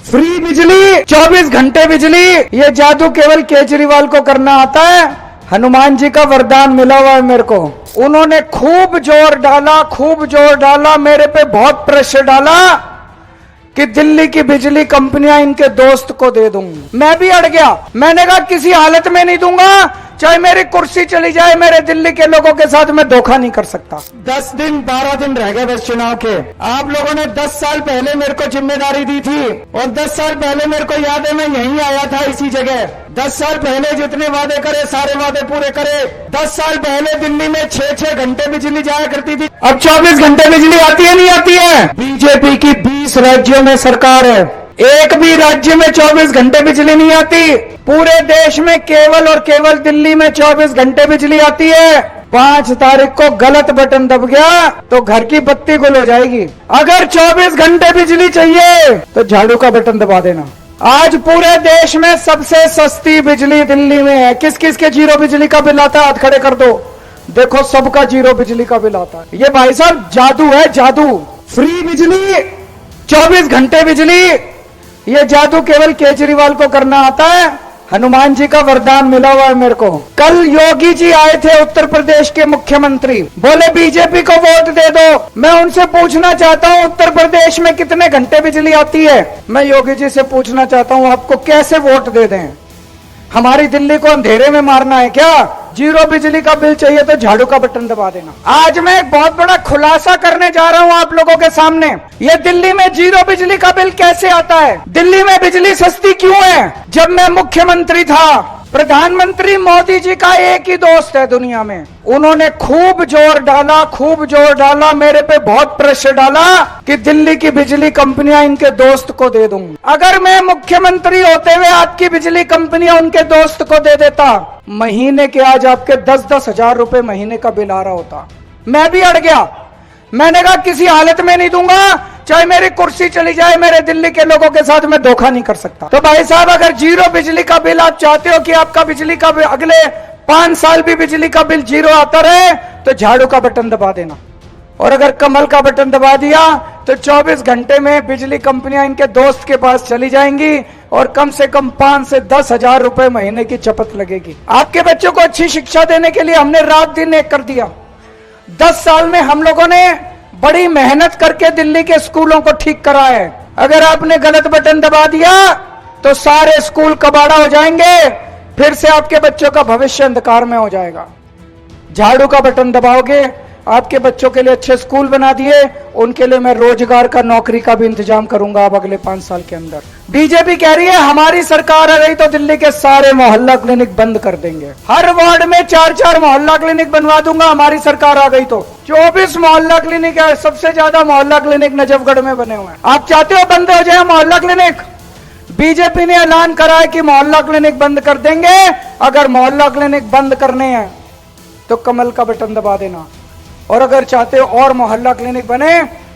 Free बिजली, 24 घंटे बिजली, ये जादू केवल केजरीवाल को करना आता है। हनुमान जी का वरदान मिला हुआ है मेरे को। उन्होंने खूब जोर डाला, मेरे पे बहुत प्रेशर डाला कि दिल्ली की बिजली कंपनियां इनके दोस्त को दे दूं। मैं भी अड़ गया। मैंने कहा किसी हालत में नहीं दूंगा, चाहे मेरी कुर्सी चली जाए, मेरे दिल्ली के लोगों के साथ मैं धोखा नहीं कर सकता। 10 दिन 12 दिन रह गए बस चुनाव के। आप लोगों ने 10 साल पहले मेरे को जिम्मेदारी दी थी और 10 साल पहले मेरे को याद है मैं यहीं आया था इसी जगह। 10 साल पहले जितने वादे करे सारे वादे पूरे करे। 10 साल पहले दिल्ली में 6-6 घंटे बिजली जाया करती थी, अब 24 घंटे बिजली आती है नहीं आती है। बीजेपी की 20 राज्यों में सरकार है, एक भी राज्य में 24 घंटे बिजली नहीं आती। पूरे देश में केवल और केवल दिल्ली में 24 घंटे बिजली आती है। 5 तारीख को गलत बटन दब गया तो घर की बत्ती गुल हो जाएगी। अगर 24 घंटे बिजली चाहिए तो झाड़ू का बटन दबा देना। आज पूरे देश में सबसे सस्ती बिजली दिल्ली में है। किस किस के जीरो बिजली का बिल आता है? हाथ खड़े कर दो। देखो सबका जीरो बिजली का बिल आता है। ये भाई साहब जादू है, जादू। फ्री बिजली, 24 घंटे बिजली, ये जादू केवल केजरीवाल को करना आता है। हनुमान जी का वरदान मिला हुआ है मेरे को। कल योगी जी आए थे, उत्तर प्रदेश के मुख्यमंत्री, बोले बीजेपी को वोट दे दो। मैं उनसे पूछना चाहता हूं उत्तर प्रदेश में कितने घंटे बिजली आती है? मैं योगी जी से पूछना चाहता हूं आपको कैसे वोट दे दें? हमारी दिल्ली को अंधेरे में मारना है क्या? जीरो बिजली का बिल चाहिए तो झाड़ू का बटन दबा देना। आज मैं एक बहुत बड़ा खुलासा करने जा रहा हूं आप लोगों के सामने। ये दिल्ली में जीरो बिजली का बिल कैसे आता है? दिल्ली में बिजली सस्ती क्यों है? जब मैं मुख्यमंत्री था, प्रधानमंत्री मोदी जी का एक ही दोस्त है दुनिया में, उन्होंने खूब जोर डाला, मेरे पे बहुत प्रेशर डाला कि दिल्ली की बिजली कंपनियां इनके दोस्त को दे दूं। अगर मैं मुख्यमंत्री होते हुए आपकी बिजली कंपनियां उनके दोस्त को दे देता, महीने के आज आपके 10-10 हजार रुपए महीने का बिल आ रहा होता। मैं भी अड़ गया। मैंने कहा किसी हालत में नहीं दूंगा, चाहे मेरी कुर्सी चली जाए, मेरे दिल्ली के लोगों के साथ मैं धोखा नहीं कर सकता। तो भाई साहब अगर जीरो बिजली का बिल आप चाहते हो कि आपका बिजली का बिल अगले 5 साल भी बिजली का बिल जीरो आता रहे, तो झाड़ू का बटन दबा देना। और अगर कमल का बटन दबा दिया तो 24 घंटे में बिजली कंपनियां इनके दोस्त के पास चली जाएंगी और कम से कम 5 से 10 हजार रुपए महीने की चपत लगेगी। आपके बच्चों को अच्छी शिक्षा देने के लिए हमने रात दिन एक कर दिया। 10 साल में हम लोगों ने बड़ी मेहनत करके दिल्ली के स्कूलों को ठीक करा है। अगर आपने गलत बटन दबा दिया तो सारे स्कूल कबाड़ा हो जाएंगे, फिर से आपके बच्चों का भविष्य अंधकार में हो जाएगा। झाड़ू का बटन दबाओगे, आपके बच्चों के लिए अच्छे स्कूल बना दिए, उनके लिए मैं रोजगार का, नौकरी का भी इंतजाम करूंगा अब अगले 5 साल के अंदर। बीजेपी कह रही है हमारी सरकार आ गई तो दिल्ली के सारे मोहल्ला क्लिनिक बंद कर देंगे, हर वार्ड में 4-4 मोहल्ला क्लिनिक बनवा दूंगा हमारी सरकार आ गई तो। 24 मोहल्ला क्लिनिक है, सबसे ज्यादा मोहल्ला क्लिनिक नजफगढ़ में बने हुए हैं। आप चाहते हो बंद हो जाए मोहल्ला क्लिनिक? बीजेपी ने ऐलान करा है कि मोहल्ला क्लिनिक बंद कर देंगे। अगर मोहल्ला क्लिनिक बंद करने हैं तो कमल का बटन दबा देना, और अगर चाहते हो और मोहल्ला क्लिनिक बने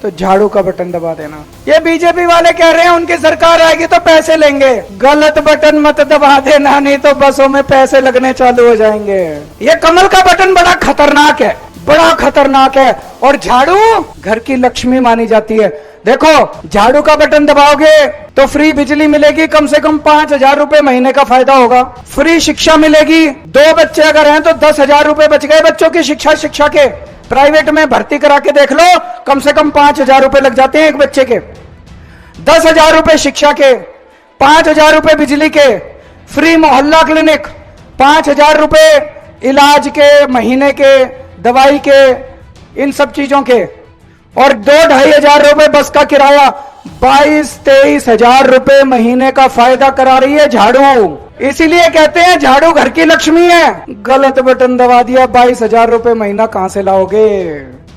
तो झाड़ू का बटन दबा देना। ये बीजेपी वाले कह रहे हैं उनकी सरकार आएगी तो पैसे लेंगे। गलत बटन मत दबा देना, नहीं तो बसों में पैसे लगने चालू हो जाएंगे। ये कमल का बटन बड़ा खतरनाक है, बड़ा खतरनाक है। और झाड़ू घर की लक्ष्मी मानी जाती है। देखो झाड़ू का बटन दबाओगे तो फ्री बिजली मिलेगी, कम से कम 5 हजार रुपए महीने का फायदा होगा। फ्री शिक्षा मिलेगी, 2 बच्चे अगर हैं तो 10 हजार रुपए बच गए बच्चों की शिक्षा के। प्राइवेट में भर्ती करा के देख लो, कम से कम 5 हजार रुपए लग जाते हैं एक बच्चे के। 10 हजार रुपए शिक्षा के, 5 हजार रुपए बिजली के, फ्री मोहल्ला क्लिनिक, 5 हजार रुपए इलाज के महीने के, दवाई के, इन सब चीजों के, और 2-2.5 हजार रुपए बस का किराया। 22-23 हजार रुपए महीने का फायदा करा रही है झाड़ू। इसीलिए कहते हैं झाड़ू घर की लक्ष्मी है। गलत बटन दबा दिया, 22 हजार रुपए महीना कहां से लाओगे?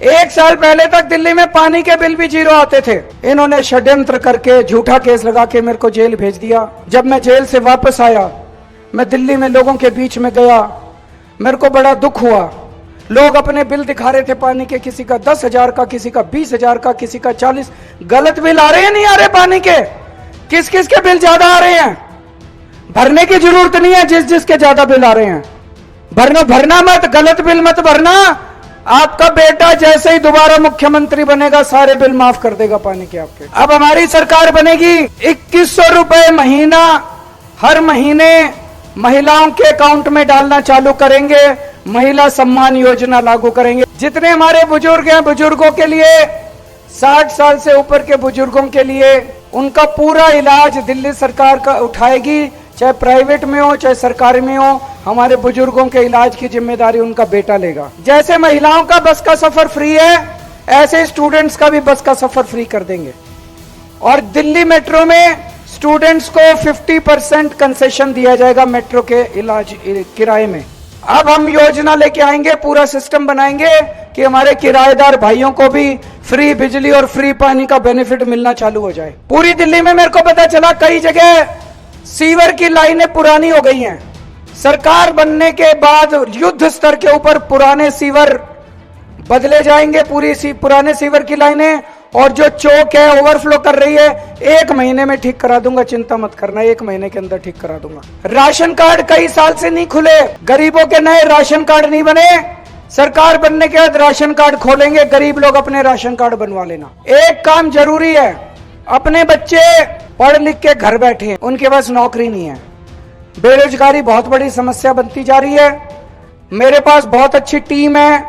1 साल पहले तक दिल्ली में पानी के बिल भी जीरो आते थे। इन्होंने षड्यंत्र करके झूठा केस लगा के मेरे को जेल भेज दिया। जब मैं जेल से वापस आया, मैं दिल्ली में लोगों के बीच में गया, मेरे को बड़ा दुख हुआ। लोग अपने बिल दिखा रहे थे पानी के, किसी का 10 हजार का, किसी का 20 हजार का, किसी का 40। गलत बिल आ रहे हैं नहीं आ रहे पानी के? किस किस के बिल ज्यादा आ रहे हैं? भरने की जरूरत नहीं है, जिस जिसके ज्यादा बिल आ रहे हैं भरना मत, गलत बिल मत भरना। आपका बेटा जैसे ही दोबारा मुख्यमंत्री बनेगा सारे बिल माफ कर देगा पानी के आपके। अब हमारी सरकार बनेगी, 2100 रुपए महीना हर महीने महिलाओं के अकाउंट में डालना चालू करेंगे। महिला सम्मान योजना लागू करेंगे। जितने हमारे बुजुर्ग हैं, बुजुर्गों के लिए 60 साल से ऊपर के बुजुर्गों के लिए उनका पूरा इलाज दिल्ली सरकार का उठाएगी, चाहे प्राइवेट में हो चाहे सरकारी में हो। हमारे बुजुर्गों के इलाज की जिम्मेदारी उनका बेटा लेगा। जैसे महिलाओं का बस का सफर फ्री है, ऐसे स्टूडेंट्स का भी बस का सफर फ्री कर देंगे। और दिल्ली मेट्रो में स्टूडेंट्स को 50% कंसेशन दिया जाएगा मेट्रो के इलाज किराए में। अब हम योजना लेके आएंगे, पूरा सिस्टम बनाएंगे कि हमारे किराएदार भाइयों को भी फ्री बिजली और फ्री पानी का बेनिफिट मिलना चालू हो जाए। पूरी दिल्ली में मेरे को पता चला कई जगह सीवर की लाइनें पुरानी हो गई हैं। सरकार बनने के बाद युद्ध स्तर के ऊपर पुराने सीवर बदले जाएंगे, पुराने सीवर की लाइनें। और जो चौक है ओवरफ्लो कर रही है, 1 महीने में ठीक करा दूंगा, चिंता मत करना, 1 महीने के अंदर ठीक करा दूंगा। राशन कार्ड कई साल से नहीं खुले, गरीबों के नए राशन कार्ड नहीं बने। सरकार बनने के बाद राशन कार्ड खोलेंगे, गरीब लोग अपने राशन कार्ड बनवा लेना। एक काम जरूरी है, अपने बच्चे पढ़ लिख के घर बैठे हैं, उनके पास नौकरी नहीं है। बेरोजगारी बहुत बड़ी समस्या बनती जा रही है। मेरे पास बहुत अच्छी टीम है,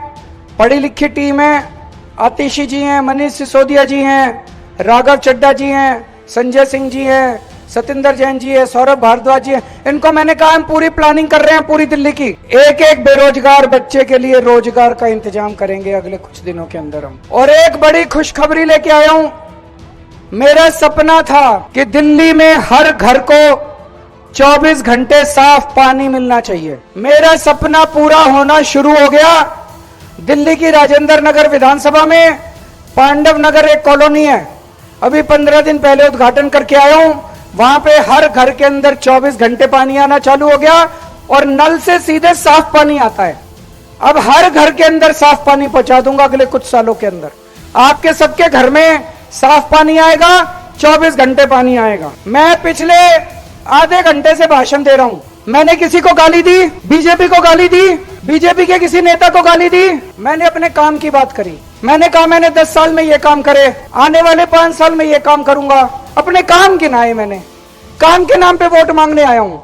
पढ़ी लिखी टीम है। आतिशी जी हैं, मनीष सिसोदिया जी हैं, राघव चड्डा जी हैं, संजय सिंह जी हैं, सतिंदर जैन जी है, सौरभ भारद्वाज जी है। इनको मैंने कहा हम पूरी प्लानिंग कर रहे हैं पूरी दिल्ली की। एक एक बेरोजगार बच्चे के लिए रोजगार का इंतजाम करेंगे अगले कुछ दिनों के अंदर हम। और एक बड़ी खुशखबरी लेके आया हूं। मेरा सपना था कि दिल्ली में हर घर को 24 घंटे साफ पानी मिलना चाहिए। मेरा सपना पूरा होना शुरू हो गया। दिल्ली की राजेंद्र नगर विधानसभा में पांडव नगर एक कॉलोनी है, अभी 15 दिन पहले उद्घाटन करके आया हूं। वहां पे हर घर के अंदर 24 घंटे पानी आना चालू हो गया और नल से सीधे साफ पानी आता है। अब हर घर के अंदर साफ पानी पहुंचा दूंगा अगले कुछ सालों के अंदर। आपके सबके घर में साफ पानी आएगा, 24 घंटे पानी आएगा। मैं पिछले आधे घंटे से भाषण दे रहा हूं। मैंने किसी को गाली दी? बीजेपी को गाली दी? बीजेपी के किसी नेता को गाली दी? मैंने अपने काम की बात करी। मैंने कहा मैंने 10 साल में ये काम करे, आने वाले 5 साल में ये काम करूंगा। अपने काम गिनाए मैंने, काम के नाम पे वोट मांगने आया हूं।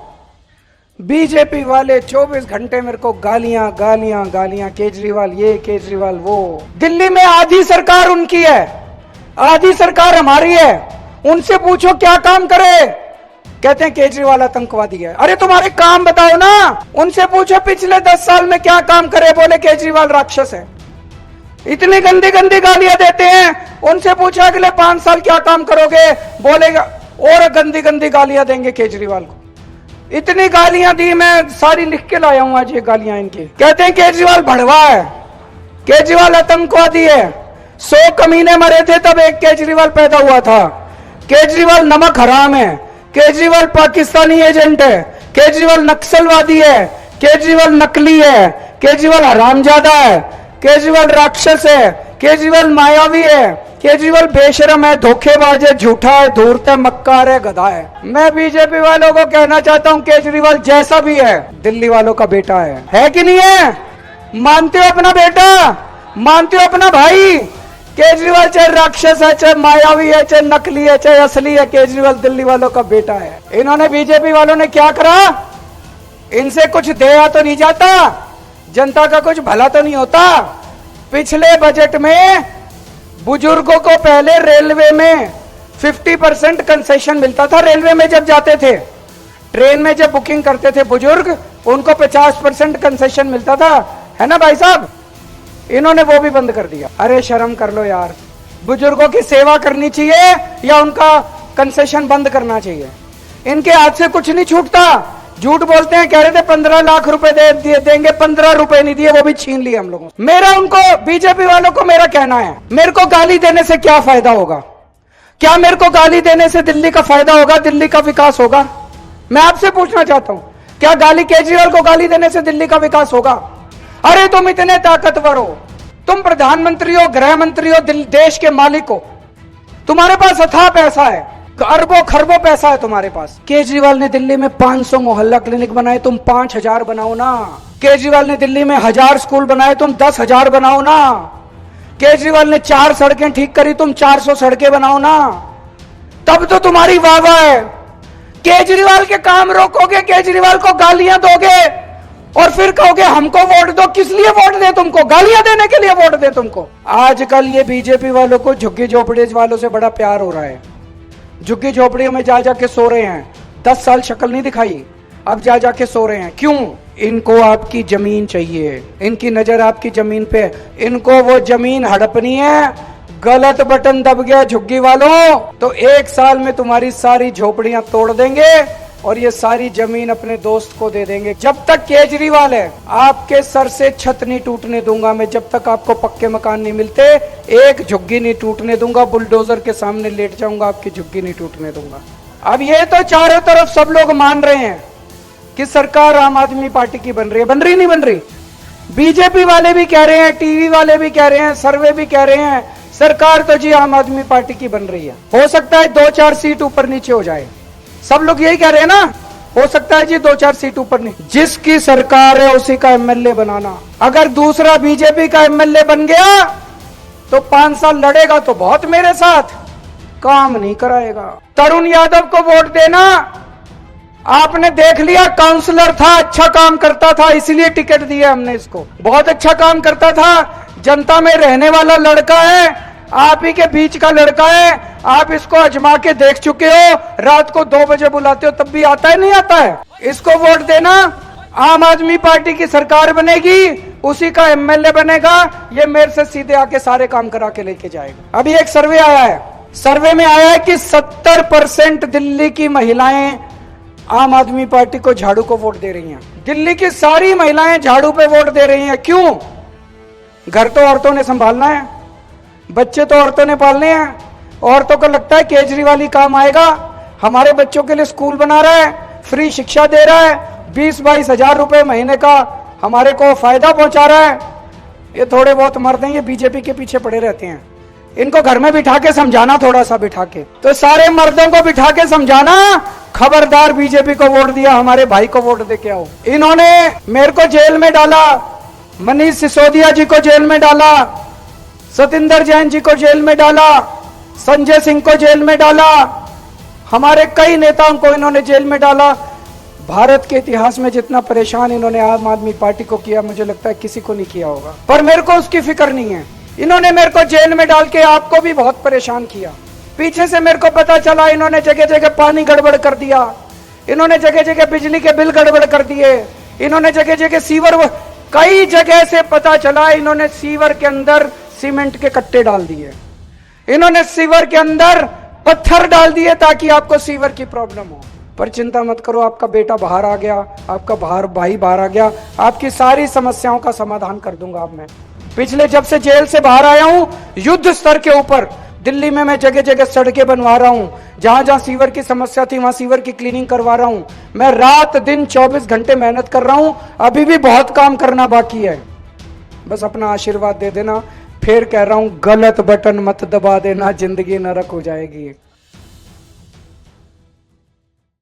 बीजेपी वाले 24 घंटे मेरे को गालियां गालियां गालियां, केजरीवाल ये केजरीवाल वो। दिल्ली में आधी सरकार उनकी है, आधी सरकार हमारी है। उनसे पूछो क्या काम करे, कहते हैं केजरीवाल आतंकवादी है। अरे तुम्हारे काम बताओ ना। उनसे पूछो पिछले 10 साल में क्या काम करे, बोले केजरीवाल राक्षस है। इतनी गंदी गंदी गालियां देते हैं। उनसे पूछा अगले 5 साल क्या काम करोगे, बोलेगा और गंदी गंदी गालियां देंगे केजरीवाल को। इतनी गालियां दी, मैं सारी लिख के लाया हूं आज ये गालियां इनकी। कहते हैं केजरीवाल भड़वा है, केजरीवाल आतंकवादी है। 100 कमीने मरे थे तब एक केजरीवाल पैदा हुआ था। केजरीवाल नमक हराम है, केजरीवाल पाकिस्तानी एजेंट है, केजरीवाल नक्सलवादी है, केजरीवाल नकली है, केजरीवाल हरामजादा है, केजरीवाल राक्षस है, केजरीवाल मायावी है, केजरीवाल बेशरम है, धोखेबाज है, झूठा है, धूर्त है, मक्कार है, गधा है। मैं बीजेपी वालों को कहना चाहता हूं केजरीवाल जैसा भी है दिल्ली वालों का बेटा है कि नहीं है? मानते हो अपना बेटा, मानते हो अपना भाई? केजरीवाल चाहे राक्षस है, चाहे मायावी है, चाहे नकली है, चाहे असली है, केजरीवाल दिल्ली वालों का बेटा है। इन्होंने बीजेपी वालों ने क्या करा? इनसे कुछ दिया तो नहीं जाता, जनता का कुछ भला तो नहीं होता। पिछले बजट में बुजुर्गों को पहले रेलवे में 50% कंसेशन मिलता था। रेलवे में जब जाते थे, ट्रेन में जब बुकिंग करते थे बुजुर्ग, उनको 50% कंसेशन मिलता था, है ना भाई साहब? इन्होंने वो भी बंद कर दिया। अरे शर्म कर लो यार। बुजुर्गों की सेवा करनी चाहिए या उनका कंसेशन बंद करना चाहिए? इनके हाथ से कुछ नहीं छूटता। झूठ बोलते हैं, कह रहे थे 15 लाख रुपए देंगे, 15 रुपए नहीं दिए, वो भी छीन लिए हम लोगों से। मेरा उनको, बीजेपी वालों को मेरा कहना है, मेरे को गाली देने से क्या फायदा होगा? क्या मेरे को गाली देने से दिल्ली का फायदा होगा, दिल्ली का विकास होगा? मैं आपसे पूछना चाहता हूं, क्या गाली केजरीवाल को गाली देने से दिल्ली का विकास होगा? अरे तुम इतने ताकतवर हो, तुम प्रधानमंत्री हो, गृह मंत्री हो, देश के मालिक हो, तुम्हारे पास अथाह पैसा है, अरबों खरबों पैसा है तुम्हारे पास। केजरीवाल ने दिल्ली में 500 मोहल्ला क्लिनिक बनाए, तुम 5000 बनाओ ना। केजरीवाल ने दिल्ली में 1000 स्कूल बनाए, तुम 10,000 बनाओ ना। केजरीवाल ने 4 सड़कें ठीक करी, तुम 400 सड़कें बनाओ ना, तब तो तुम्हारी वाह वाह है। केजरीवाल के काम रोकोगे, केजरीवाल को गालियां दोगे और फिर कहोगे हमको वोट दो। किस लिए वोट दे तुमको? गालियां देने के लिए वोट दे तुमको? आजकल ये बीजेपी वालों को झुग्गी झोपड़ी वालों से बड़ा प्यार हो रहा है। झुग्गी झोपड़ियों में जा जाके सो रहे हैं, 10 साल शक्ल नहीं दिखाई, अब जा जाके सो रहे हैं। क्यों? इनको आपकी जमीन चाहिए, इनकी नजर आपकी जमीन पे, इनको वो जमीन हड़पनी है। गलत बटन दब गया झुग्गी वालों तो 1 साल में तुम्हारी सारी झोपड़ियां तोड़ देंगे और ये सारी जमीन अपने दोस्त को दे देंगे। जब तक केजरीवाल है आपके सर से छत नहीं टूटने दूंगा मैं। जब तक आपको पक्के मकान नहीं मिलते, एक झुग्गी नहीं टूटने दूंगा। बुलडोजर के सामने लेट जाऊंगा, आपकी झुग्गी नहीं टूटने दूंगा। अब ये तो चारों तरफ सब लोग मान रहे हैं कि सरकार आम आदमी पार्टी की बन रही है। बन रही नहीं बन रही? बीजेपी वाले भी कह रहे हैं, टीवी वाले भी कह रहे हैं, सर्वे भी कह रहे हैं सरकार तो जी आम आदमी पार्टी की बन रही है। हो सकता है 2-4 सीट ऊपर नीचे हो जाए, सब लोग यही कह रहे हैं ना। हो सकता है जी 2-4 सीट ऊपर नीचे। जिसकी सरकार है उसी का एमएलए बनाना। अगर दूसरा बीजेपी का एमएलए बन गया तो 5 साल लड़ेगा तो बहुत मेरे साथ, काम नहीं कराएगा। तरुण यादव को वोट देना, आपने देख लिया काउंसलर था, अच्छा काम करता था, इसलिए टिकट दिया हमने इसको। बहुत अच्छा काम करता था, जनता में रहने वाला लड़का है, आप ही के बीच का लड़का है। आप इसको आजमा के देख चुके हो, रात को 2 बजे बुलाते हो तब भी आता है, नहीं आता है। इसको वोट देना, आम आदमी पार्टी की सरकार बनेगी, उसी का एमएलए बनेगा। ये मेरे से सीधे आके सारे काम करा के लेके जाएगा। अभी एक सर्वे आया है, सर्वे में आया है कि 70% दिल्ली की महिलाएं आम आदमी पार्टी को, झाड़ू को वोट दे रही हैं। दिल्ली की सारी महिलाएं झाड़ू पे वोट दे रही हैं। क्यों? घर तो औरतों ने संभालना है, बच्चे तो औरतों ने पालने हैं। औरतों को लगता है केजरीवाल ही काम आएगा, हमारे बच्चों के लिए स्कूल बना रहा है, फ्री शिक्षा दे रहा है, 20-22 हजार रुपए महीने का हमारे को फायदा पहुंचा रहा है। ये थोड़े बहुत मर्द हैं, ये बीजेपी के पीछे पड़े रहते हैं। इनको घर में बिठा के समझाना, थोड़ा सा बिठा के, तो सारे मर्दों को बिठा के समझाना, खबरदार बीजेपी को वोट दिया, हमारे भाई को वोट दे के आओ। इन्होंने मेरे को जेल में डाला, मनीष सिसोदिया जी को जेल में डाला, सतिंदर जैन जी को जेल में डाला, संजय सिंह को जेल में डाला, हमारे कई नेताओं को इन्होंने जेल में डाला। भारत के इतिहास में जितना परेशान इन्होंने आम आदमी पार्टी को किया, मुझे लगता है किसी को नहीं किया होगा। पर मेरे को उसकी फिक्र नहीं है। इन्होंने मेरे को जेल में डाल के आपको भी बहुत परेशान किया। पीछे से मेरे को पता चला इन्होंने जगह जगह पानी गड़बड़ कर दिया, इन्होंने जगह जगह बिजली के बिल गड़बड़ कर दिए, इन्होंने जगह जगह सीवर, कई जगह से पता चला इन्होंने सीवर के अंदर सीमेंट के कट्टे डाल दिए, इन्होंने सीवर के अंदर पत्थर डाल दिए ताकि आपको सीवर की प्रॉब्लम हो। पर चिंता मत करो, आपका बेटा बाहर आ गया, आपका भाई बाहर आ गया, आपकी सारी समस्याओं का समाधान कर दूंगा। अब मैं पिछले जब से जेल से बाहर आया हूं, युद्ध स्तर के ऊपर दिल्ली में मैं जगह जगह सड़कें बनवा रहा हूं, जहां जहां सीवर की समस्या थी वहां सीवर की क्लीनिंग करवा रहा हूं। मैं रात दिन 24 घंटे मेहनत कर रहा हूं, अभी भी बहुत काम करना बाकी है। बस अपना आशीर्वाद दे देना। फिर कह रहा हूं, गलत बटन मत दबा देना, जिंदगी नरक हो जाएगी।